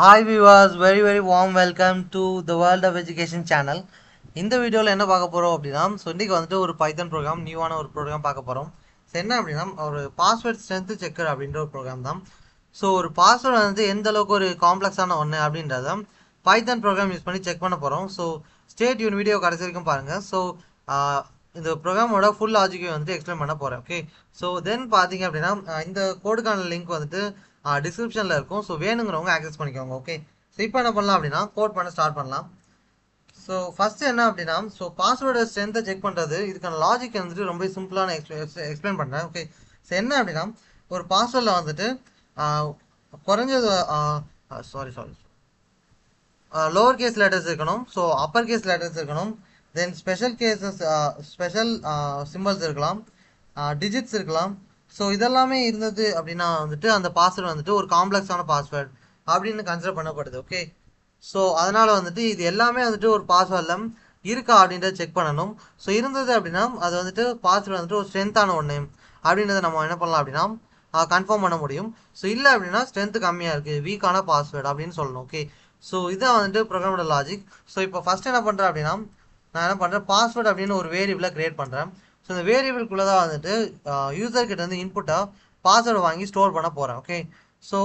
Hi viewers, very warm welcome to the World of Education channel. இந்த வீடியோவில் என்ன பார்க்க போகிறோம் அப்படின்னா இன்றைக்கி வந்துட்டு ஒரு பைத்தன் ப்ரோக்ராம் நியூவான ஒரு ப்ரோக்ராம் பார்க்க போகிறோம். ஸோ என்ன அப்படின்னா ஒரு பாஸ்வேர்ட் ஸ்ட்ரென்த் செக்கர் அப்படின்ற ஒரு ப்ரோக்ராம் தான். ஸோ ஒரு பாஸ்வேர்டு வந்து எந்த அளவுக்கு ஒரு காம்ப்ளெக்ஸான ஒன்று அப்படின்றத பைத்தன் ப்ரோக்ராம் யூஸ் பண்ணி செக் பண்ண போகிறோம். ஸோ ஸ்டேட் யூன் வீடியோ கடைசி வரைக்கும் பாருங்கள். ஸோ இந்த ப்ரோக்ராமோட ஃபுல் லாஜிக்கை வந்துட்டு எக்ஸ்பிளைன் பண்ண போகிறேன். ஓகே, ஸோ தென் பார்த்தீங்க அப்படின்னா இந்த கோடுக்கான லிங்க் வந்துட்டு டிஸ்கிரிப்ஷனில் இருக்கும். ஸோ வேணுங்கிறவங்க ஆக்சஸ் பண்ணிக்கோங்க. ஓகே, ஸோ இப்போ என்ன பண்ணலாம் அப்படின்னா கோட் பண்ண ஸ்டார்ட் பண்ணலாம். ஸோ ஃபஸ்ட்டு என்ன அப்படின்னா ஸோ பாஸ்வேர்டு ஸ்ட்ரென்த்தை செக் பண்ணுறது இதுக்கான லாஜிக் வந்துட்டு ரொம்ப சிம்பிளான எக்ஸ்பிளைன் பண்ணுறேன். ஓகே, ஸோ என்ன அப்படின்னா ஒரு பாஸ்வேர்டில் வந்துட்டு குறைஞ்சது லோவர் கேஸ் லெட்டர்ஸ் இருக்கணும், ஸோ அப்பர் கேஸ் லெட்டர்ஸ் இருக்கணும், தென் ஸ்பெஷல் சிம்பிள்ஸ் இருக்கலாம், டிஜிட்ஸ் இருக்கலாம். ஸோ இதெல்லாமே இருந்தது அப்படின்னா வந்துட்டு அந்த பாஸ்வேர்டு வந்துட்டு ஒரு காம்ப்ளெக்ஸான பாஸ்வேர்டு அப்படின்னு கன்சிடர் பண்ணப்படுது. ஓகே, ஸோ அதனால் வந்துட்டு இது எல்லாமே வந்துட்டு ஒரு பாஸ்வேர்டில் இருக்கா அப்படின்றத செக் பண்ணணும். ஸோ இருந்தது அப்படின்னா அது வந்துட்டு பாஸ்வேர்டு வந்துட்டு ஒரு ஸ்ட்ரென்த்தான ஒன்று அப்படின்றத நம்ம என்ன பண்ணலாம் அப்படின்னா கன்ஃபார்ம் பண்ண முடியும். ஸோ இல்லை அப்படின்னா ஸ்ட்ரென்த்து கம்மியாக இருக்குது, வீக்கான பாஸ்வேர்டு அப்படின்னு சொல்லணும். ஓகே, ஸோ இதான் வந்துட்டு ப்ரோக்ராமோட லாஜிக். ஸோ இப்போ ஃபஸ்ட் என்ன பண்ணுறேன் அப்படின்னா நான் என்ன பண்ணுறேன் பாஸ்வேர்டு அப்படின்னு ஒரு வேரியபிளை க்ரியேட் பண்ணுறேன். ஸோ இந்த வேரியபிள்குள்ளே தான் வந்துட்டு யூசர்கிட்ட வந்து இன்புட்டாக பாஸ்வேர்டு வாங்கி ஸ்டோர் பண்ண போகிறேன். ஓகே, ஸோ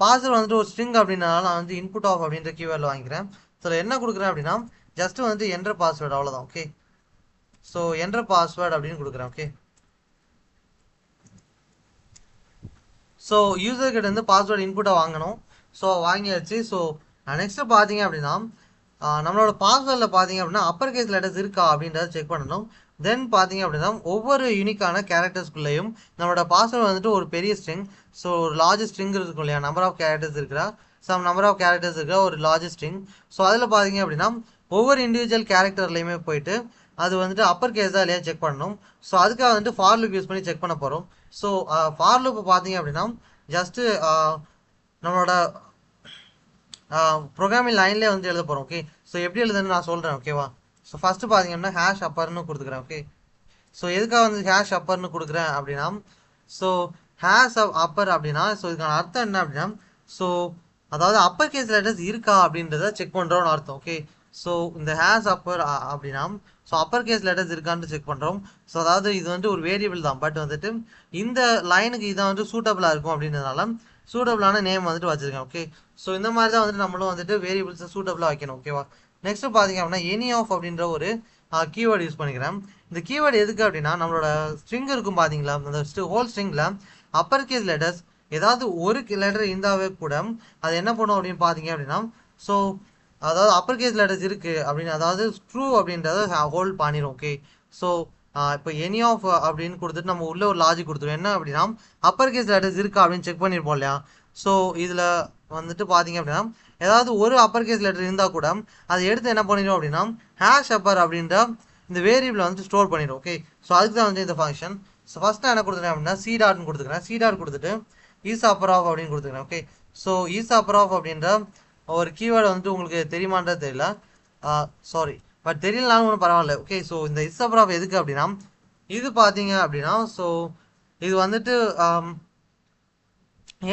பாஸ்வேர்டு வந்துட்டு ஒரு ஸ்ட்ரிங் அப்படின்றனால நான் வந்து இன்புட் ஆஃப் அப்படின்ற கீவேர்டில் வாங்கிக்கிறேன். ஸோ என்ன கொடுக்குறேன் அப்படின்னா ஜஸ்ட்டு வந்து என்டர் பாஸ்வேர்டு அவ்வளோதான். ஓகே, ஸோ என்டர் பாஸ்வேர்டு அப்படின்னு கொடுக்குறேன். ஓகே, ஸோ யூசர்கிட்ட வந்து பாஸ்வேர்டு இன்புட்டாக வாங்கணும். ஸோ வாங்கியாச்சு. ஸோ நெக்ஸ்ட்டு பார்த்தீங்க அப்படின்னா நம்மளோட பாஸ்வேர்டில் பார்த்தீங்க அப்படின்னா அப்பர் கேஸ் லெட்டர்ஸ் இருக்கா அப்படின்றத செக் பண்ணணும். தென் பார்த்தீங்க அப்படின்னா ஒவ்வொரு யூனிக்கான கேரக்டர்ஸ்குள்ளேயும் நம்மளோட பாஸ்வேர்டு வந்துட்டு ஒரு பெரிய ஸ்ட்ரிங், ஸோ ஒரு லார்ஜ் ஸ்ட்ரிங் இருக்கும் இல்லையா, நம்பர் ஆஃப் கேரக்டர்ஸ் இருக்கிறா நம்பர் ஆஃப் கேரக்டர்ஸ் இருக்கிற ஒரு லார்ஜ் ஸ்ட்ரிங். ஸோ அதில் பார்த்தீங்க அப்படின்னா ஒவ்வொரு இண்டிவிஜுவல் கேரக்டர்லையுமே போயிட்டு அது வந்துட்டு அப்பர் கேஸ் தான் இல்லையா செக் பண்ணணும். ஸோ அதுக்காக வந்துட்டு ஃபார் லூப் யூஸ் பண்ணி செக் பண்ண போகிறோம். ஸோ ஃபார் லூப் பார்த்தீங்க அப்படின்னா ஜஸ்ட்டு நம்மளோட ப்ரோக்ராமிங் லைன்லேயே வந்து எழுத போகிறோம். ஓகே, ஸோ எப்படி எழுதுன்னு நான் சொல்கிறேன். ஓகேவா, ஸோ ஃபஸ்ட்டு பார்த்தீங்கன்னா ஹேஷ் அப்பர்னு கொடுத்துக்கிறேன். ஓகே, ஸோ எதுக்காக வந்து ஹேஷ் அப்பர்னு கொடுக்குறேன் அப்படின்னா ஸோ ஹேஷ் அப்பர் அப்படின்னா ஸோ இதுக்கான அர்த்தம் என்ன அப்படின்னா ஸோ அதாவது அப்பர் கேஸ் லெட்டர்ஸ் இருக்கா அப்படின்றத செக் பண்ணுறோம்னு அர்த்தம். ஓகே, ஸோ இந்த ஹேஷ் அப்பர் அப்படின்னா ஸோ அப்பர் கேஸ் லெட்டர்ஸ் இருக்கான்னு செக் பண்ணுறோம். ஸோ அதாவது இது வந்து ஒரு வேரியபிள் தான், பட் வந்துட்டு இந்த லைனுக்கு இதான் வந்து சூட்டபிளாக இருக்கும் அப்படின்றதுனால சூட்டபிளான நேம் வந்துட்டு வச்சுருக்கேன். ஓகே, ஸோ இந்த மாதிரி தான் வந்துட்டு நம்மளும் வந்துட்டு வேரியபிள்ஸை சூட்டபிளாக வைக்கணும். ஓகேவா, நெக்ஸ்ட்டு பார்த்தீங்க அப்படின்னா எனி ஆஃப் அப்படின்ற ஒரு கீவேர்டு யூஸ் பண்ணிக்கிறேன். இந்த கீவேர்டு எதுக்கு அப்படின்னா நம்மளோட ஸ்ட்ரிங் இருக்கும் பார்த்தீங்களா, அந்த ஹோல் ஸ்ட்ரிங்கில் அப்பர் கேஸ் லெட்டர்ஸ் ஏதாவது ஒரு லெட்டர் இருந்தாவே கூட அது என்ன பண்ணும் அப்படின்னு பார்த்தீங்க அப்படின்னா ஸோ அதாவது அப்பர் கேஸ் லெட்டர்ஸ் இருக்குது அப்படின்னு அதாவது ட்ரூ அப்படின்றத ஹோல்ட் பண்ணிடும். ஓகே, ஸோ இப்போ எனி ஆஃப் அப்படின்னு கொடுத்துட்டு நம்ம உள்ள ஒரு லாஜிக் கொடுத்துருவோம். என்ன அப்படின்னா அப்பர் கேஸ் லெட்டர்ஸ் இருக்கா அப்படின்னு செக் பண்ணியிருப்போம் இல்லையா. ஸோ இதில் வந்துட்டு பார்த்தீங்க அப்படின்னா ஏதாவது ஒரு அப்பர் கேஸ் லெட்டர் இருந்தால் கூட அதை எடுத்து என்ன பண்ணிடும் அப்படின்னா ஹேஷ் அப்பர் அப்படின்ற இந்த வேரியபிளை வந்து ஸ்டோர் பண்ணிடும். ஓகே, ஸோ அதுக்கு தான் வந்து இந்த ஃபங்க்ஷன். ஸோ ஃபஸ்ட்டு என்ன கொடுத்துருக்கேன் அப்படின்னா சி டாட்னு கொடுத்துக்கிறேன். சி டாட் கொடுத்துட்டு ஈஸ் அப்பர் ஆஃப் அப்படின்னு கொடுத்துக்கிறேன். Okay, so is upper of அப்படின்ற ஒரு கீவேர்டு வந்துட்டு உங்களுக்கு தெரியுமான்றது தெரியல, சாரி, பட் தெரியலனாலும் ஒன்றும் பரவாயில்ல. ஓகே, ஸோ இந்த இஸ் அப்பர் ஆஃப் எதுக்கு அப்படின்னா இது பார்த்தீங்க அப்படின்னா ஸோ இது வந்துட்டு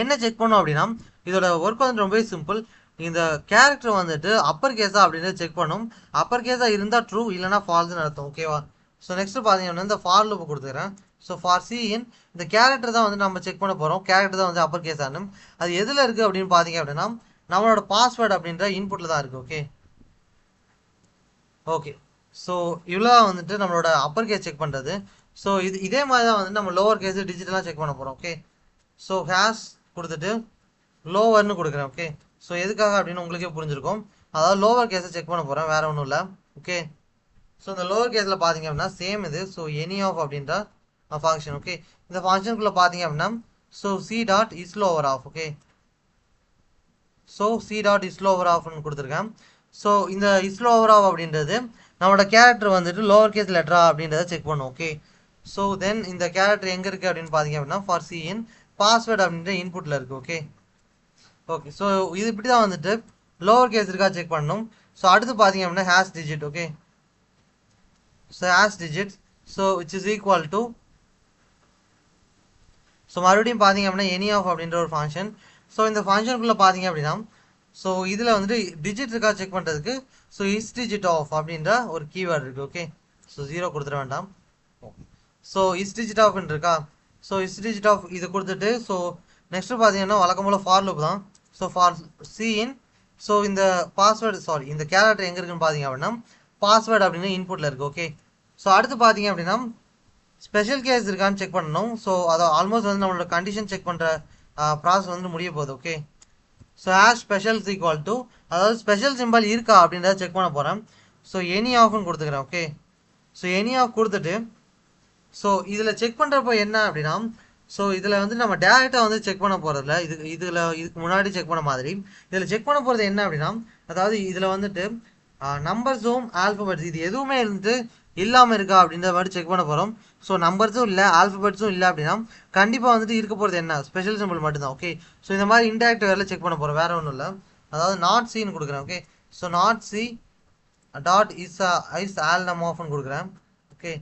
என்ன செக் பண்ணோம் அப்படின்னா இதோட ஒர்க் வந்துட்டு ரொம்பவே சிம்பிள். இந்த கேரக்டர் வந்துட்டு அப்பர் கேஸா அப்படின்றத செக் பண்ணும். அப்பர் கேஸா இருந்தால் ட்ரூ, இல்லைனா ஃபால்ஸ்னு அர்த்தம். ஓகேவா, ஸோ நெக்ஸ்ட் பார்த்தீங்கன்னா இந்த ஃபார் லூப் கொடுத்துக்கிறேன். ஸோ ஃபார் சிஇன் இந்த கேரக்டர் தான் வந்து நம்ம செக் பண்ண போகிறோம். கேரக்டர் தான் வந்து அப்பர் கேஸ் ஆனும். அது எதில் இருக்குது அப்படின்னு பார்த்தீங்க அப்படின்னா நம்மளோட பாஸ்வேர்டு அப்படின்ற இன்புட்டில் தான் இருக்குது. ஓகே, ஓகே, ஸோ இவ்வளோ வந்துட்டு நம்மளோட அப்பர் கேஸ் செக் பண்ணுறது. ஸோ இதே மாதிரி தான் வந்து நம்ம லோவர் கேஸு டிஜிட்டலாக செக் பண்ண போகிறோம். ஓகே, ஸோ ஹேஷ் கொடுத்துட்டு லோவர்னு கொடுக்குறேன். ஓகே, ஸோ எதுக்காக அப்படின்னு உங்களுக்கே புரிஞ்சிருக்கும். அதாவது லோவர் கேஸை செக் பண்ண போகிறேன், வேறு ஒன்றும் இல்லை. ஓகே, ஸோ இந்த லோவர் கேஸில் பார்த்தீங்க அப்படின்னா சேம் இது. ஸோ எனி ஆஃப் அப்படின்ற ஃபங்க்ஷன். ஓகே, இந்த ஃபங்க்ஷனுக்குள்ளே பார்த்தீங்க அப்படின்னா so C dot is lower of. Okay, so C dot is lower ஆஃப்னு கொடுத்துருக்கேன். ஸோ இந்த இஸ் லோவர் ஆஃப் அப்படின்றது நம்மளோட கேரக்டர் வந்துட்டு லோவர் கேஸ் லெட்டரா அப்படின்றத செக் பண்ணும். ஓகே, ஸோ தென் இந்த கேரக்டர் எங்கே இருக்குது அப்படின்னு பார்த்தீங்க அப்படின்னா ஃபார் சி இன் பாஸ்வேர்டு அப்படின்ற இன்புட்டில் இருக்குது. ஓகே, ஓகே, ஸோ இது இப்படி தான் வந்துட்டு லோவர் கேஸ் இருக்கா செக் பண்ணணும். ஸோ அடுத்து பார்த்தீங்க அப்படின்னா hash digit. Okay, so hash digit so which is equal to so மறுபடியும் பார்த்தீங்க அப்படின்னா எனி ஆஃப் அப்படின்ற ஒரு ஃபங்க்ஷன். ஸோ இந்த ஃபங்க்ஷனுக்குள்ளே பார்த்தீங்க அப்படின்னா ஸோ இதில் வந்துட்டு டிஜிட் இருக்கா செக் பண்ணுறதுக்கு ஸோ இஸ் டிஜிட் ஆஃப் அப்படின்ற ஒரு கீவேர்டு இருக்குது. ஓகே, ஸோ 0 கொடுத்துட வேண்டாம். ஸோ இஸ் டிஜிட் ஆஃப் இருக்கா, ஸோ இஸ் டிஜிட் ஆஃப் இது கொடுத்துட்டு ஸோ நெக்ஸ்ட் பார்த்தீங்கன்னா வழக்கம் போல் ஃபார் லூப் தான். So for C in, so இந்த பாஸ்வேர்டு சாரி இந்த கேரக்டர் எங்கே இருக்குன்னு பார்த்தீங்க அப்படின்னா பாஸ்வேர்டு அப்படின்னு இன்புட்டில் இருக்குது. ஓகே, ஸோ அடுத்து பார்த்தீங்க அப்படின்னா ஸ்பெஷல் கேஸ் இருக்கான்னு செக் பண்ணணும். ஸோ அதை ஆல்மோஸ்ட் வந்து நம்மளோட கண்டிஷன் செக் பண்ணுற ப்ராசஸ் வந்து முடிய போகுது. Okay, so hash special equal to, அதாவது ஸ்பெஷல் சிம்பிள் இருக்கா அப்படின்றத செக் பண்ண போகிறேன். ஸோ எனி ஆஃப்னு கொடுத்துக்கிறேன். ஓகே, ஸோ எனி ஆஃப் கொடுத்துட்டு ஸோ இதில் செக் பண்ணுறப்போ என்ன அப்படின்னா ஸோ இதில் வந்து நம்ம டேரெக்டாக வந்து செக் பண்ண போகிறதில்ல, இதுக்கு முன்னாடி செக் பண்ண மாதிரி இதில் செக் பண்ண போகிறது என்ன அப்படின்னா, அதாவது இதில் வந்துட்டு நம்பர்ஸும் ஆல்ஃபபெட்ஸ் இது எதுவுமே இருந்துட்டு இல்லாமல் இருக்கா அப்படின்ற மாதிரி செக் பண்ண போகிறோம். ஸோ நம்பர்ஸும் இல்லை ஆல்ஃபபெட்ஸும் இல்லை அப்படின்னா கண்டிப்பாக வந்துட்டு இருக்க போகிறது என்ன ஸ்பெஷல் சிம்பிள் மட்டும்தான். ஓகே, ஸோ இந்த மாதிரி இன்டராக்ட் வேலை செக் பண்ண போகிறோம், வேறு ஒன்றும் இல்லை. அதாவது நாட் சின்னு கொடுக்குறேன். Okay, so not C dot is alnum ஆஃப்னு கொடுக்குறேன். ஓகே,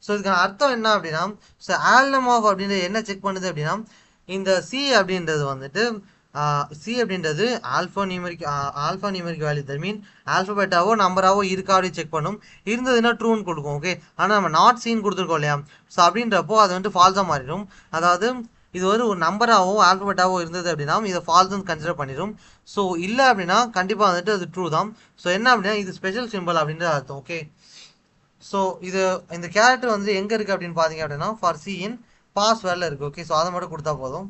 ஸோ இதுக்கான அர்த்தம் என்ன அப்படின்னா ஸோ ஆல்னம் ஆஃப் அப்படின்றது என்ன செக் பண்ணுது அப்படின்னா இந்த சி அப்படின்றது வந்துட்டு சி அப்படின்றது alpha numeric value that mean ஆல்ஃபபெட்டாவோ நம்பராவோ இருக்கா அப்படின்னு செக் பண்ணும். இருந்ததுன்னா ட்ரூன்னு கொடுக்கும். ஓகே, ஆனால் நம்ம நாட் சீன் கொடுத்துருக்கோம் இல்லையா, ஸோ அப்படின்றப்போ அது வந்துட்டு ஃபால்ஸாக மாறிடும். அதாவது இது ஒரு நம்பராகவோ ஆல்ஃபபெட்டாவோ இருந்தது அப்படின்னா இதை ஃபால்ஸ்ன்னு கன்சிடர் பண்ணிடும். ஸோ இல்லை அப்படின்னா கண்டிப்பாக வந்துட்டு அது ட்ரூ தான். ஸோ என்ன அப்படின்னா இது ஸ்பெஷல் சிம்பிள் அப்படின்ற அர்த்தம். ஓகே, ஸோ இந்த கேரக்டர் வந்து எங்கே இருக்குது அப்படின்னு பார்த்தீங்க அப்படின்னா ஃபார் சி இன் பாஸ்வேர்டில் இருக்குது. ஓகே, ஸோ அதை மட்டும் கொடுத்தா போதும்.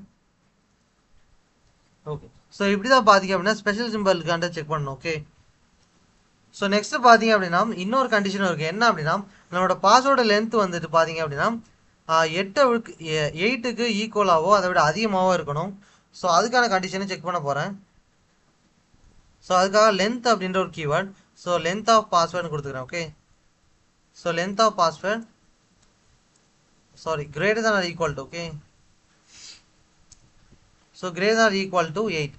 ஓகே, ஸோ இப்படி தான் பார்த்தீங்க அப்படின்னா ஸ்பெஷல் சிம்பிளுக்காண்ட செக் பண்ணணும். ஓகே, ஸோ நெக்ஸ்ட் பார்த்தீங்க அப்படின்னா இன்னொரு கண்டிஷனும் இருக்குது. என்ன அப்படின்னா நம்மளோட பாஸ்வேர்டு லென்த் வந்துட்டு பார்த்தீங்க அப்படின்னா 8க்கு ஈக்குவலாகவோ அதை விட அதிகமாகவோ இருக்கணும். ஸோ அதுக்கான கண்டிஷனை செக் பண்ண போகிறேன். ஸோ அதுக்காக லென்த் அப்படின்ற ஒரு கீவேர்ட், ஸோ லென்த் ஆஃப் பாஸ்வேர்டுன்னு கொடுத்துக்கிறேன். Okay, so length of password sorry greater than or equal to. Okay, so greater than or equal to 8.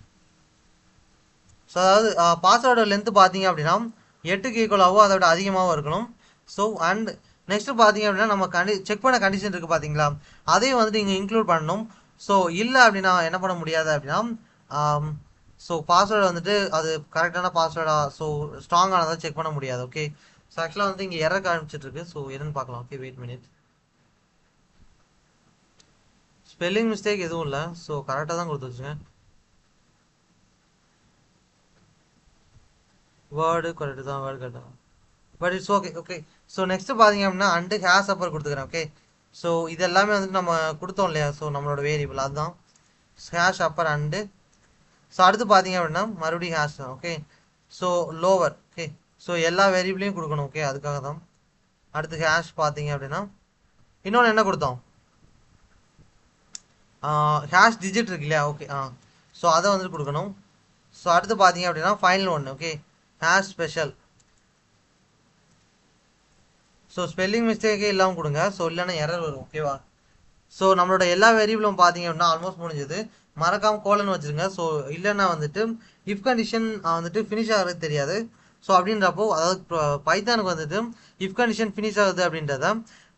So அதாவது பாஸ்வேர்டோட லென்த்து பார்த்தீங்க அப்படின்னா 8க்கு ஈக்குவலாகவோ அதை விட அதிகமாகவும் இருக்கணும். ஸோ அண்ட் நெக்ஸ்ட்டு பார்த்தீங்க அப்படின்னா நம்ம செக் பண்ண கண்டிஷன் இருக்குது பார்த்தீங்களா, அதையும் வந்துட்டு இங்கே இன்க்ளூட் பண்ணணும். ஸோ இல்லை அப்படின்னா என்ன பண்ண முடியாது அப்படின்னா ஸோ பாஸ்வேர்டு வந்துட்டு அது கரெக்டான பாஸ்வேர்டா ஸோ ஸ்ட்ராங்கானதாக செக் பண்ண முடியாது. ஓகே, ஸோ ஆக்சுவலாக வந்து இங்கே எரர் காமிச்சிட்டு இருக்கு. ஸோ என்னன்னு பார்க்கலாம். Okay, wait minute. Spelling mistake எதுவும் இல்லை, ஸோ கரெக்டாக தான் கொடுத்து வச்சுங்க. வேர்டு கரெக்டு தான், வேர்டு கரெக்டு தான், but it's okay. Okay, so next பார்த்தீங்க அப்படின்னா அண்டு ஹேஷ் அப்பர் கொடுத்துக்கிறேன். ஓகே, ஸோ இது எல்லாமே வந்துட்டு நம்ம கொடுத்தோம் இல்லையா, ஸோ நம்மளோட வேரியபிள் அதுதான் ஹேஷ் அப்பர் அண்டு. ஸோ அடுத்து பார்த்தீங்க அப்படின்னா மறுபடியும் ஹேஷ் தான். Okay, so lower. Okay, so எல்லா வேரியபிளையும் கொடுக்கணும். ஓகே, அதுக்காக தான். அடுத்து ஹேஷ் பார்த்தீங்க அப்படின்னா இன்னொன்று என்ன கொடுத்தோம், ஹேஷ் டிஜிட் இருக்கு இல்லையா. ஓகே, ஸோ அதை வந்துட்டு கொடுக்கணும். ஸோ அடுத்து பார்த்தீங்க அப்படின்னா ஃபைனல் ஒன்று. Okay, hash special. So spelling மிஸ்டேக்கே இல்லாமல் கொடுங்க, ஸோ இல்லைன்னா எரர் வரும். ஓகேவா, ஸோ நம்மளோட எல்லா வேரியபிளும் பார்த்தீங்க அப்படின்னா ஆல்மோஸ்ட் முடிஞ்சது. மறக்காமல் கோலன் வச்சுருங்க. ஸோ இல்லைன்னா வந்துட்டு இஃப் கண்டிஷன் வந்துட்டு ஃபினிஷ் ஆகிறது தெரியாது. ஸோ அப்படின்றப்போ அதாவது பைத்தானுக்கு வந்துட்டு இஃப் கண்டிஷன் ஃபினிஷ் ஆகுது அப்படின்றத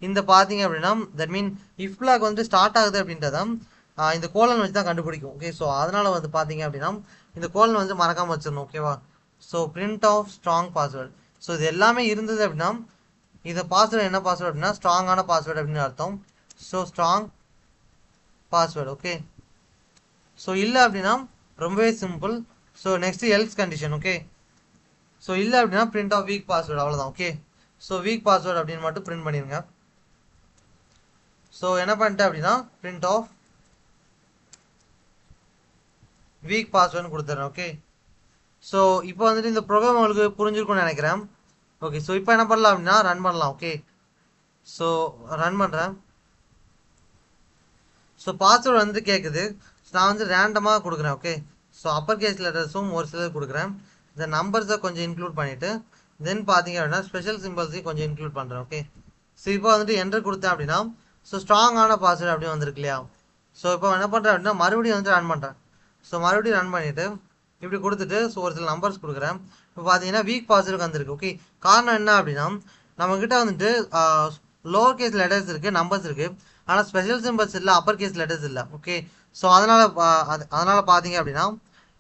இந்த பார்த்தீங்க அப்படின்னா தட் மீன் இஃப் பிளாக் வந்துட்டு ஸ்டார்ட் ஆகுது அப்படின்றத இந்த கோலன் வச்சு தான் கண்டுபிடிக்கும். ஓகே, ஸோ அதனால் வந்து பார்த்தீங்க அப்படின்னா இந்த கோலன் வந்து மறக்காமல் வச்சிடணும். ஓகேவா, so print of strong password. So இது எல்லாமே இருந்தது அப்படின்னா இந்த பாஸ்வேர்டு என்ன பாஸ்வேர்டு அப்படின்னா ஸ்ட்ராங்கான பாஸ்வேர்டு அப்படின்னு அர்த்தம். So strong password. Okay, so இல்லை அப்படின்னா ரொம்பவே simple. So next else condition. Okay, so இல்லை அப்படின்னா பிரிண்ட் ஆஃப் வீக் பாஸ்வேர்டு, அவ்வளோதான். ஓகே, ஸோ வீக் பாஸ்வேர்டு அப்படின்னு மட்டும் பிரிண்ட் பண்ணிடுங்க. ஸோ என்ன பண்ணிட்டேன் அப்படின்னா பிரிண்ட் ஆஃப் வீக் பாஸ்வேர்டுன்னு கொடுத்துட்றேன். ஓகே, ஸோ இப்போ வந்துட்டு இந்த ப்ரோக்ராம் உங்களுக்கு புரிஞ்சிருக்கும்னு நினைக்கிறேன். ஓகே, ஸோ இப்போ என்ன பண்ணலாம் அப்படின்னா ரன் பண்ணலாம். ஓகே, ஸோ ரன் பண்ணுறேன். ஸோ பாஸ்வேர்டு வந்து கேட்குது. நான் வந்து ரேண்டமாக கொடுக்குறேன். ஓகே, ஸோ அப்பர் கேஸ் லெட்டர்ஸும் ஒரு சிலர் கொடுக்குறேன். இந்த நம்பர்ஸை கொஞ்சம் இன்க்ளூட் பண்ணிவிட்டு தென் பார்த்தீங்க அப்படின்னா ஸ்பெஷல் சிம்பிள்ஸையும் கொஞ்சம் இன்க்ளூட் பண்ணுறேன். ஓகே, ஸோ இப்போ வந்துட்டு என்டர் கொடுத்தேன் அப்படின்னா ஸோ ஸ்ட்ராங்கான பாஸ்வேர்டு அப்படி வந்துருக்கு இல்லையா. ஸோ இப்போ என்ன பண்ணுறேன் அப்படின்னா மறுபடியும் வந்து ரன் பண்ணுறேன். ஸோ மறுபடியும் ரன் பண்ணிவிட்டு இப்படி கொடுத்துட்டு ஸோ ஒரு சில நம்பர்ஸ் கொடுக்குறேன். இப்போ பார்த்தீங்கன்னா வீக் பாஸ்வேர்டு வந்துருக்கு. ஓகே, காரணம் என்ன அப்படின்னா நம்மக்கிட்ட வந்துட்டு லோவர் கேஸ் லெட்டர்ஸ் இருக்குது, நம்பர்ஸ் இருக்குது, ஆனால் ஸ்பெஷல் சிம்பிள்ஸ் இல்லை, அப்பர் கேஸ் லெட்டர்ஸ் இல்லை. ஓகே, ஸோ அதனால் பார்த்தீங்க அப்படின்னா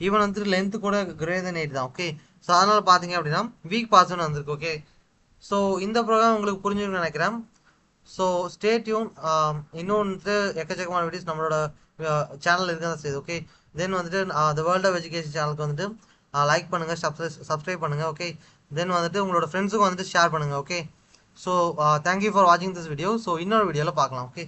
ஈவன் வந்துட்டு லென்த் கூட கிரேட்டர் தென் 8 தான். ஓகே, ஸோ அதனால் பார்த்தீங்க அப்படின்னா வீக் பாஸ்ன்னு வந்திருக்கு. ஓகே, ஸோ இந்த ப்ரோக்ராம் உங்களுக்கு புரிஞ்சுக்கணும்னு நினைக்கிறேன். So stay tune. இன்னும் வந்துட்டு எக்கச்சக்கமான வீடியோஸ் நம்மளோட சேனல் இருக்க தான் செய்யுது. ஓகே, தென் வந்துட்டு த வேர்ல்ட் ஆஃப் எஜுகேஷன் சேனலுக்கு வந்துட்டு லைக் பண்ணுங்கள், சப்ஸ்கிரைப் பண்ணுங்கள். ஓகே, தென் வந்துட்டு உங்களோட ஃப்ரெண்ட்ஸுக்கும் வந்துட்டு ஷேர் பண்ணுங்கள். ஓகே, ஸோ தேங்க்யூ ஃபார் வாட்சிங் திஸ் வீடியோ. ஸோ இன்னொரு வீடியோவில் பார்க்கலாம். ஓகே.